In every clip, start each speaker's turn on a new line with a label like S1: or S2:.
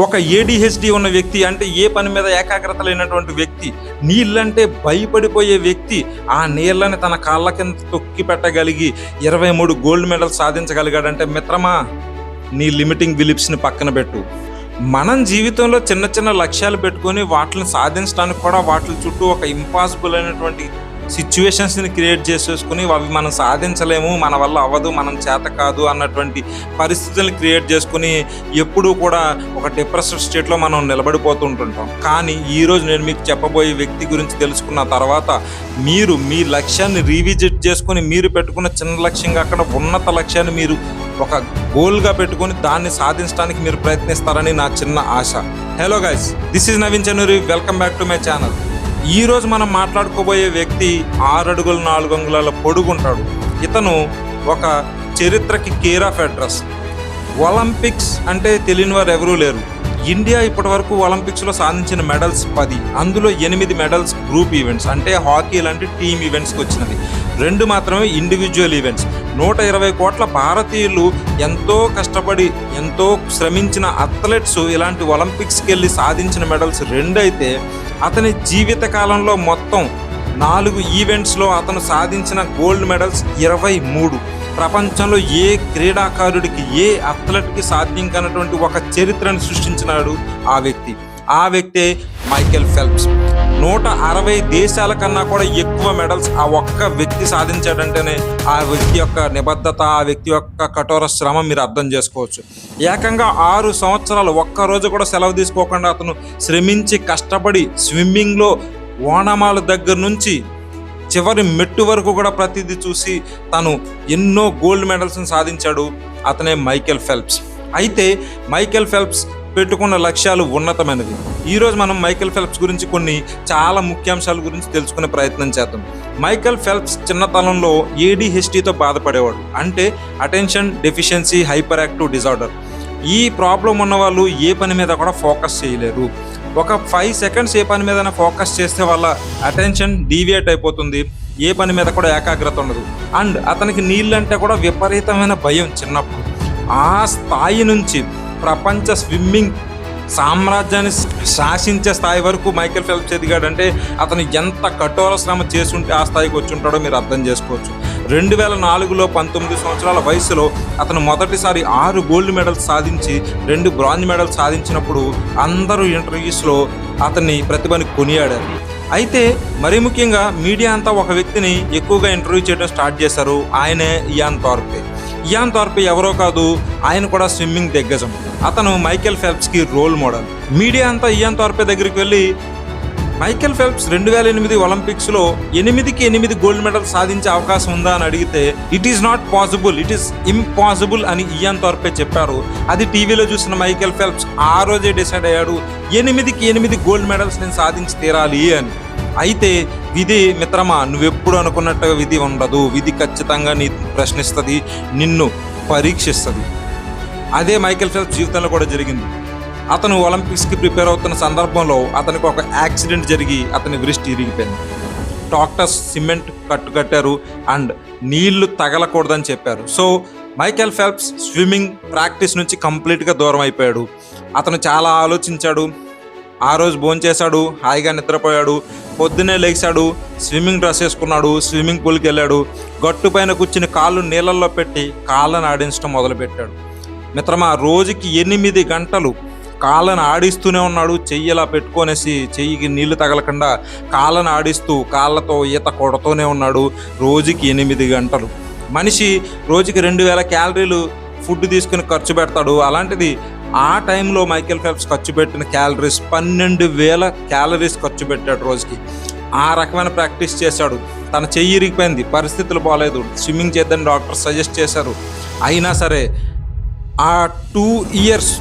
S1: ఒక ఏడిహెచ్డి ఉన్న వ్యక్తి, అంటే ఏ పని మీద ఏకాగ్రత లేనటువంటి వ్యక్తి, నీళ్ళంటే భయపడిపోయే వ్యక్తి ఆ నీళ్ళని తన కాళ్ళ కింద తొక్కి పెట్టగలిగి 23 గోల్డ్ మెడల్ సాధించగలిగాడంటే మిత్రమా, నీ లిమిటింగ్ బిలీఫ్స్ని పక్కన పెట్టు. మనం జీవితంలో చిన్న చిన్న లక్ష్యాలు పెట్టుకొని వాటిని సాధించడానికి కూడా వాటి చుట్టూ ఒక ఇంపాసిబుల్ అయినటువంటి సిచ్యువేషన్స్ని క్రియేట్ చేసేసుకుని అవి మనం సాధించలేము, మన వల్ల అవ్వదు, మనం చేత కాదు అన్నటువంటి పరిస్థితులను క్రియేట్ చేసుకుని ఎప్పుడూ కూడా ఒక డిప్రెస్డ్ స్టేట్లో మనం నిలబడిపోతూ ఉంటుంటాం. కానీ ఈరోజు నేను మీకు చెప్పబోయే వ్యక్తి గురించి తెలుసుకున్న తర్వాత మీరు మీ లక్ష్యాన్ని రీవిజిట్ చేసుకుని మీరు పెట్టుకున్న చిన్న లక్ష్యంగా అక్కడ ఉన్నత లక్ష్యాన్ని మీరు ఒక గోల్గా పెట్టుకొని దాన్ని సాధించడానికి మీరు ప్రయత్నిస్తారని నా చిన్న ఆశ. Hello guys, this is Naveen Chennuri, welcome back to my channel. ఈరోజు మనం మాట్లాడుకోబోయే వ్యక్తి 6 అడుగుల 4 అంగుళాల పొడుగుంటాడు. ఇతను ఒక చరిత్రకి కేర్ ఆఫ్ అడ్రస్. ఒలింపిక్స్ అంటే తెలియని వారు ఎవరూ లేరు. ఇండియా ఇప్పటి వరకు ఒలింపిక్స్లో సాధించిన మెడల్స్ 10, అందులో 8 మెడల్స్ గ్రూప్ ఈవెంట్స్ అంటే హాకీ లాంటి టీమ్ ఈవెంట్స్కి వచ్చినది, 2 మాత్రమే ఇండివిజువల్ ఈవెంట్స్. 120 కోట్ల భారతీయులు ఎంతో కష్టపడి ఎంతో శ్రమించిన అథ్లెట్స్ ఇలాంటి ఒలింపిక్స్కి వెళ్ళి సాధించిన మెడల్స్ 2 అయితే, అతని జీవిత కాలంలో మొత్తం 4 ఈవెంట్స్లో అతను సాధించిన గోల్డ్ మెడల్స్ 23. ప్రపంచంలో ఏ క్రీడాకారుడికి, ఏ అథ్లెట్కి సాధ్యం కానటువంటి ఒక చరిత్రను సృష్టించినాడు ఆ వ్యక్తే మైకేల్ ఫెల్ప్స్. 160 దేశాల కన్నా కూడా ఎక్కువ మెడల్స్ ఆ ఒక్క వ్యక్తి సాధించాడంటేనే ఆ వ్యక్తి యొక్క నిబద్ధత, ఆ వ్యక్తి యొక్క కఠోర శ్రమ మీరు అర్థం చేసుకోవచ్చు. ఏకంగా 6 సంవత్సరాలు ఒక్కరోజు కూడా సెలవు తీసుకోకుండా అతను శ్రమించి కష్టపడి స్విమ్మింగ్లో ఓనమాల దగ్గర నుంచి చివరి మెట్టు వరకు కూడా ప్రతిదీ చూసి తను ఎన్నో గోల్డ్ మెడల్స్ని సాధించాడు. అతనే మైకేల్ ఫెల్ప్స్. అయితే మైకేల్ ఫెల్ప్స్ పెట్టుకున్న లక్ష్యాలు ఉన్నతమైనవి. ఈరోజు మనం మైకేల్ ఫెల్ప్స్ గురించి కొన్ని చాలా ముఖ్యాంశాల గురించి తెలుసుకునే ప్రయత్నం చేద్దాం. మైకేల్ ఫెల్ప్స్ చిన్నతనంలో ADHDతో బాధపడేవాడు, అంటే attention deficiency hyper active disorder. ఈ ప్రాబ్లం ఉన్న వాళ్ళు ఏ పని మీద కూడా ఫోకస్ చేయలేరు. ఒక 5 సెకండ్స్ ఏ పని మీద ఫోకస్ చేస్తే వాళ్ళ అటెన్షన్ డీవియేట్ అయిపోతుంది, ఏ పని మీద కూడా ఏకాగ్రత ఉండదు. అండ్ అతనికి నీళ్ళంటే కూడా విపరీతమైన భయం చిన్నప్పుడు. ఆ స్థాయి నుంచి ప్రపంచ స్విమ్మింగ్ సామ్రాజ్యాన్ని శాసించే స్థాయి వరకు మైకేల్ ఫెల్ప్స్ ఎదిగాడంటే అతను ఎంత కఠోర శ్రమ చేసుంటే ఆ స్థాయికి వచ్చి ఉంటాడో మీరు అర్థం చేసుకోవచ్చు. 2004లో 19 సంవత్సరాల వయసులో అతను మొదటిసారి 6 గోల్డ్ మెడల్స్ సాధించి 2 బ్రాంజ్ మెడల్స్ సాధించినప్పుడు అందరూ ఇంటర్వ్యూస్లో అతన్ని ప్రతిభని కొనియాడారు. అయితే మరీ ముఖ్యంగా మీడియా అంతా ఒక వ్యక్తిని ఎక్కువగా ఇంటర్వ్యూ చేయడం స్టార్ట్ చేశారు. ఆయనే ఇయాన్ థార్పే ఎవరో కాదు, ఆయన కూడా స్విమ్మింగ్ దిగ్గజం. అతను మైకేల్ ఫెల్ప్స్కి రోల్ మోడల్. మీడియా అంతా ఇయాన్ థార్పే దగ్గరికి వెళ్ళి మైకేల్ ఫెల్ప్స్ 2008 ఒలింపిక్స్లో 8కి 8 గోల్డ్ మెడల్ సాధించే అవకాశం ఉందా అని అడిగితే it is not possible, it is impossible అని ఇయాన్ థార్పే చెప్పారు. అది టీవీలో చూసిన మైకేల్ ఫెల్ప్స్ ఆ రోజే డిసైడ్ అయ్యాడు, 8కి 8 గోల్డ్ మెడల్స్ నేను సాధించి తీరాలి అని. అయితే విధి మిత్రమా, నువ్వెప్పుడు అనుకున్నట్టుగా విధి ఉండదు. విధి ఖచ్చితంగా నీ ప్రశ్నిస్తుంది, నిన్ను పరీక్షిస్తుంది. అదే మైకేల్ ఫెల్ప్స్ జీవితంలో కూడా జరిగింది. అతను ఒలింపిక్స్కి ప్రిపేర్ అవుతున్న సందర్భంలో అతనికి ఒక యాక్సిడెంట్ జరిగి అతని వ్రిస్ట్ ఇరిగిపోయింది. డాక్టర్స్ సిమెంట్ కట్టారు అండ్ నీళ్లు తగలకూడదని చెప్పారు. So Michael Phelps swimming practice నుంచి కంప్లీట్గా దూరం అయిపోయాడు. అతను చాలా ఆలోచించాడు. ఆ రోజు భోంచేశాడు, హాయిగా నిద్రపోయాడు. పొద్దున్నే లేచాడు, స్విమ్మింగ్ డ్రెస్ వేసుకున్నాడు, స్విమ్మింగ్ పూల్కి వెళ్ళాడు. గట్టు పైన కూర్చుని కాళ్ళు నీళ్ళల్లో పెట్టి కాళ్ళను ఆడించడం మొదలుపెట్టాడు. మిత్రమా, రోజుకి 8 గంటలు కాళ్ళను ఆడిస్తూనే ఉన్నాడు. చెయ్యిలా పెట్టుకొనేసి చెయ్యికి నీళ్లు తగలకుండా కాళ్ళను ఆడిస్తూ కాళ్ళతో ఈత కొడుతూనే ఉన్నాడు రోజుకి 8 గంటలు. మనిషి రోజుకి 2000 క్యాలరీలు ఫుడ్ తీసుకుని ఖర్చు పెడతాడు. అలాంటిది ఆ టైంలో మైకేల్ ఫెల్ప్స్ ఖర్చు పెట్టిన క్యాలరీస్ 12,000 క్యాలరీస్ ఖర్చు పెట్టాడు రోజుకి. ఆ రకమైన ప్రాక్టీస్ చేశాడు. తన చెయ్యి ఇరిగిపోయింది, పరిస్థితులు బాగాలేదు, స్విమ్మింగ్ చేద్దని డాక్టర్ సజెస్ట్ చేశారు. అయినా సరే ఆ 2 ఇయర్స్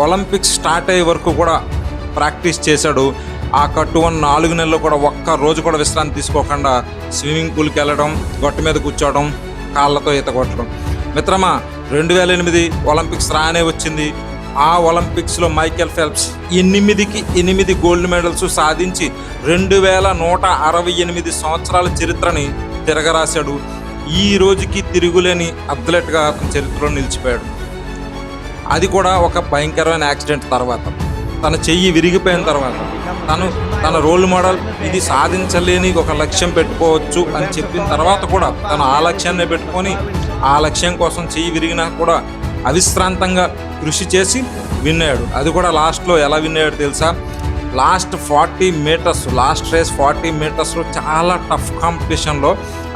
S1: ఒలింపిక్స్ స్టార్ట్ అయ్యే వరకు కూడా ప్రాక్టీస్ చేశాడు. ఆ కట్టువన్న 4 నెలలు కూడా ఒక్క రోజు కూడా విశ్రాంతి తీసుకోకుండా స్విమ్మింగ్ పూల్కి వెళ్ళడం, గట్టు మీద కూర్చోవడం, కాళ్ళతో ఈత కొట్టడం. మిత్రమా, 2008 ఒలింపిక్స్ రానే వచ్చింది. ఆ ఒలింపిక్స్లో మైకేల్ ఫెల్ప్స్ 8కి 8 గోల్డ్ మెడల్స్ సాధించి 2168 సంవత్సరాల చరిత్రని తిరగరాశాడు. ఈ రోజుకి తిరుగులేని అథ్లెట్గా అతని చరిత్రలో నిలిచిపోయాడు. అది కూడా ఒక భయంకరమైన యాక్సిడెంట్ తర్వాత, తన చెయ్యి విరిగిపోయిన తర్వాత తన రోల్ మోడల్ ఇది సాధించలేని ఒక లక్ష్యం పెట్టుకోవచ్చు అని చెప్పిన తర్వాత కూడా తను ఆ లక్ష్యాన్ని పెట్టుకొని ఆ లక్ష్యం కోసం చెయ్యి విరిగినా కూడా అవిశ్రాంతంగా కృషి చేసి విన్ అయ్యాడు. అది కూడా లాస్ట్లో ఎలా విన్ అయ్యాడు తెలుసా? లాస్ట్ 40 మీటర్స్, లాస్ట్ రేస్ 40 మీటర్స్లో చాలా టఫ్ కాంపిటీషన్లో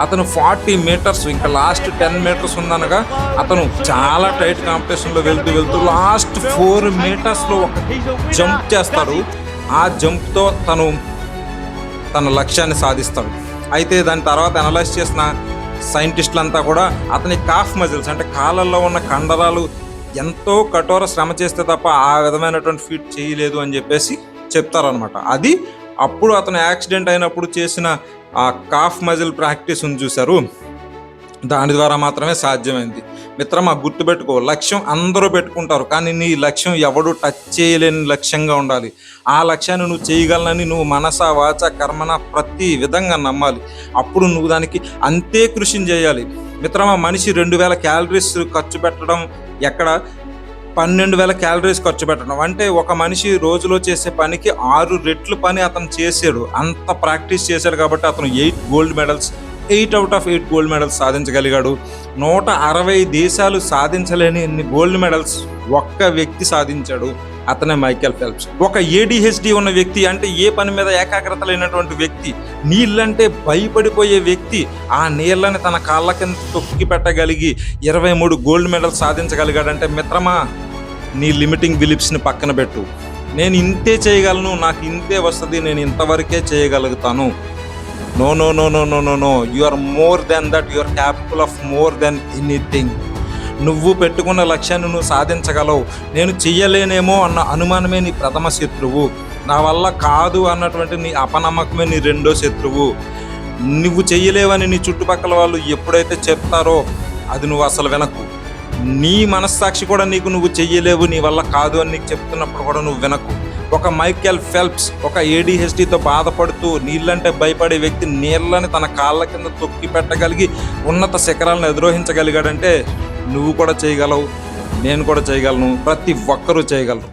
S1: అతను 40 మీటర్స్ ఇంకా లాస్ట్ 10 మీటర్స్ ఉందనగా అతను చాలా టైట్ కాంపిటీషన్లో వెళ్తూ లాస్ట్ 4 మీటర్స్లో ఒక జంప్ చేస్తాడు. ఆ జంప్తో తన లక్ష్యాన్ని సాధిస్తాడు. అయితే దాని తర్వాత అనలైజ్ చేసిన సైంటిస్టులంతా కూడా అతని కాఫ్ మజిల్స్ అంటే కాళ్ళల్లో ఉన్న కండరాలు ఎంతో కఠోర శ్రమ చేస్తే తప్ప ఆ విధమైనటువంటి ఫీట్ చేయలేదు అని చెప్పేసి చెప్తారనమాట. అది అప్పుడు అతను యాక్సిడెంట్ అయినప్పుడు చేసిన ఆ కాఫ్ మజిల్ ప్రాక్టీస్ ఉంది చూశారు, దాని ద్వారా మాత్రమే సాధ్యమైంది. మిత్రమా, గుర్తుపెట్టుకో, లక్ష్యం అందరూ పెట్టుకుంటారు, కానీ నీ లక్ష్యం ఎవడు టచ్ చేయలేని లక్ష్యంగా ఉండాలి. ఆ లక్ష్యాన్ని నువ్వు చేయగలనని నువ్వు మనస వాచ కర్మన ప్రతి విధంగా నమ్మాలి. అప్పుడు నువ్వు దానికి అంతే కృషిని చేయాలి. మిత్రమా, మనిషి 2000 క్యాలరీస్ ఖర్చు పెట్టడం ఎక్కడ 12,000 క్యాలరీస్ ఖర్చు పెట్టడం అంటే ఒక మనిషి రోజులో చేసే పనికి 6 రెట్లు పని అతను చేశాడు. అంత ప్రాక్టీస్ చేశాడు కాబట్టి అతను 8 gold medals 8 out of 8 gold medals సాధించగలిగాడు. 160 దేశాలు సాధించలేని ఎన్ని గోల్డ్ మెడల్స్ ఒక్క వ్యక్తి సాధించాడు, అతనే మైకేల్ ఫెల్ప్స్. ఒక ADHD ఉన్న వ్యక్తి అంటే ఏ పని మీద ఏకాగ్రత లేనటువంటి వ్యక్తి, నీళ్ళంటే భయపడిపోయే వ్యక్తి ఆ నీళ్ళని తన కాళ్ళ కింద తొక్కి పెట్టగలిగి 23 గోల్డ్ మెడల్స్ సాధించగలిగాడంటే మిత్రమా, నీ లిమిటింగ్ బిలీఫ్స్ని పక్కన పెట్టు. నేను ఇంతే చేయగలను, నాకు ఇంతే వస్తుంది, నేను ఇంతవరకే చేయగలుగుతాను. No no no no no no no you are more than that. You are capable of more than anything. నువ్వు పెట్టుకున్న లక్ష్యాన్ని నువ్వు సాధించగలవు. నేను చెయ్యలేనేమో అన్న అనుమానమే నీ ప్రథమ శత్రువు. నా వల్ల కాదు అన్నటువంటి నీ అపనమ్మకమే నీ రెండో శత్రువు. నువ్వు చెయ్యలేవని నీ చుట్టుపక్కల వాళ్ళు ఎప్పుడైతే చెప్తారో అది నువ్వు అసలు వినకు. నీ మనస్సాక్షి కూడా నీకు నువ్వు చెయ్యలేవు, నీ వల్ల కాదు అని నీకు చెప్తున్నప్పుడు కూడా నువ్వు వినకు. ఒక మైకేల్ ఫెల్ప్స్ ఒక ADHDతో బాధపడుతూ నీళ్ళంటే భయపడే వ్యక్తి నీళ్ళని తన కాళ్ళ కింద తొక్కి పెట్టగలిగి ఉన్నత శిఖరాలను అధిరోహించగలిగాడంటే నువ్వు కూడా చేయగలవు, నేను కూడా చేయగలను, ప్రతి ఒక్కరూ చేయగలరు.